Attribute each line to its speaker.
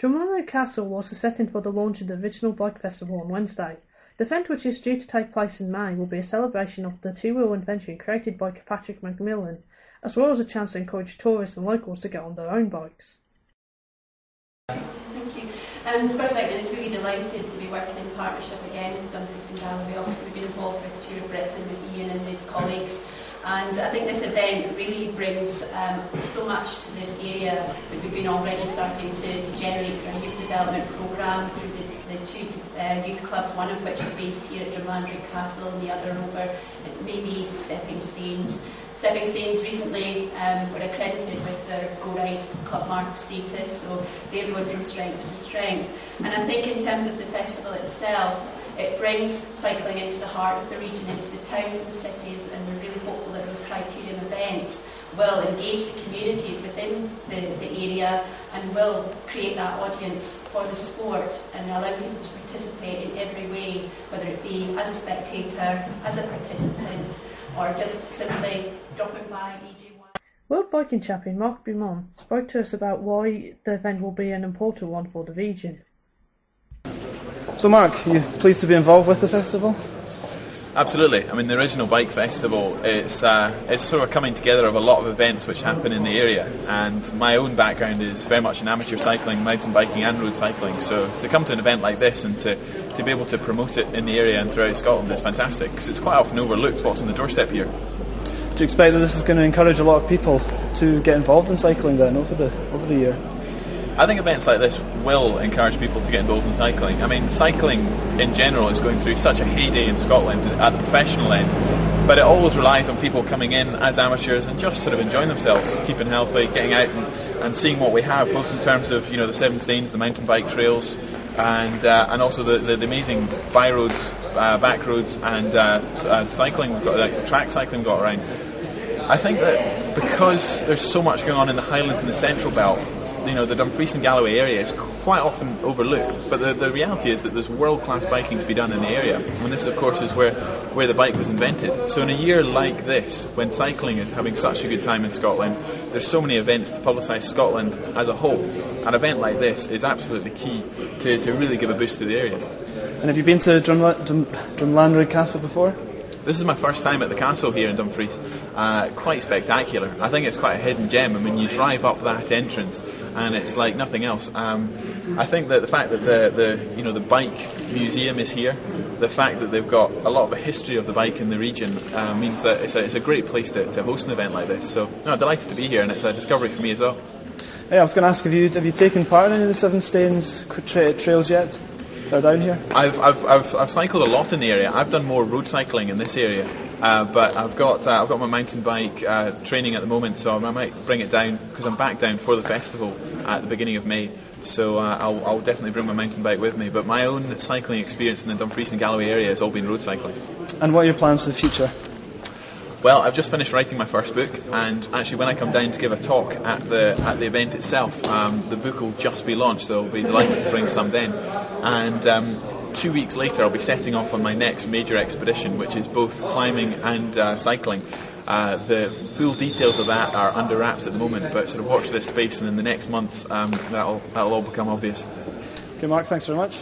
Speaker 1: Drumlanrig Castle was the setting for the launch of the original bike festival on Wednesday. The event, which is due to take place in May, will be a celebration of the two-wheel invention created by Patrick Macmillan, as well as a chance to encourage tourists and locals to get on their own bikes.
Speaker 2: Thank you. Spurs Cycling is really delighted to be working in partnership again with Dumfries and Galloway. Obviously we've been involved with Tour of Britain with Ian and his colleagues, and I think this event really brings so much to this area that we've been already starting to generate through our youth development programme, through the two youth clubs, one of which is based here at Drumlanrig Castle and the other over at maybe Stepping Stones. Stepping Stones recently were accredited with their Go Ride Club Mark status, so they're going from strength to strength. And I think in terms of the festival itself, it brings cycling into the heart of the region, into the towns and cities, and we're really hopeful that those criterion events will engage the communities within the area and will create that audience for the sport and allow people to participate in every way, whether it be as a spectator, as a participant, or just simply dropping by EJ1.
Speaker 1: World Biking Champion Mark Beaumont spoke to us about why the event will be an important one for the region.
Speaker 3: So Mark, are you pleased to be involved with the festival?
Speaker 4: Absolutely. I mean, the original bike festival, it's sort of coming together of a lot of events which happen in the area, and my own background is very much in amateur cycling, mountain biking and road cycling, so to come to an event like this and to be able to promote it in the area and throughout Scotland is fantastic, because it's quite often overlooked what's on the doorstep here.
Speaker 3: Do you expect that this is going to encourage a lot of people to get involved in cycling then over the year?
Speaker 4: I think events like this will encourage people to get involved in cycling. I mean, cycling in general is going through such a heyday in Scotland at the professional end, but it always relies on people coming in as amateurs and just sort of enjoying themselves, keeping healthy, getting out and seeing what we have, both in terms of, you know, the Seven Stains, the mountain bike trails, and also the amazing by roads, back roads, and cycling. We've got track cycling we've got around. I think that because there's so much going on in the Highlands and the Central Belt, you know, the Dumfries and Galloway area is quite often overlooked, but the reality is that there's world-class biking to be done in the area, and this of course is where the bike was invented. So in a year like this, when cycling is having such a good time in Scotland, there's so many events to publicise Scotland as a whole. An event like this is absolutely key to really give a boost to the area.
Speaker 3: And have you been to Drumlanrig Castle before?
Speaker 4: This is my first time at the castle here in Dumfries. Quite spectacular. I think it's quite a hidden gem. I mean, you drive up that entrance and it's like nothing else. I think that the fact that the bike museum is here, the fact that they've got a lot of the history of the bike in the region means that it's a great place to host an event like this. So, no, delighted to be here, and it's a discovery for me as well.
Speaker 3: Hey, I was going to ask, have you taken part in any of the Seven Stains trails yet? They're down here.
Speaker 4: I've cycled a lot in the area. I've done more road cycling in this area, but I've got my mountain bike training at the moment, so I might bring it down because I'm back down for the festival at the beginning of May. So I'll definitely bring my mountain bike with me. But my own cycling experience in the Dumfries and Galloway area has all been road cycling.
Speaker 3: And what are your plans for the future?
Speaker 4: Well, I've just finished writing my first book, and actually when I come down to give a talk at the event itself, the book will just be launched, so I'll be delighted to bring some then. And 2 weeks later I'll be setting off on my next major expedition, which is both climbing and cycling. The full details of that are under wraps at the moment, but sort of watch this space, and in the next months that'll all become obvious.
Speaker 3: Okay, Mark, thanks very much.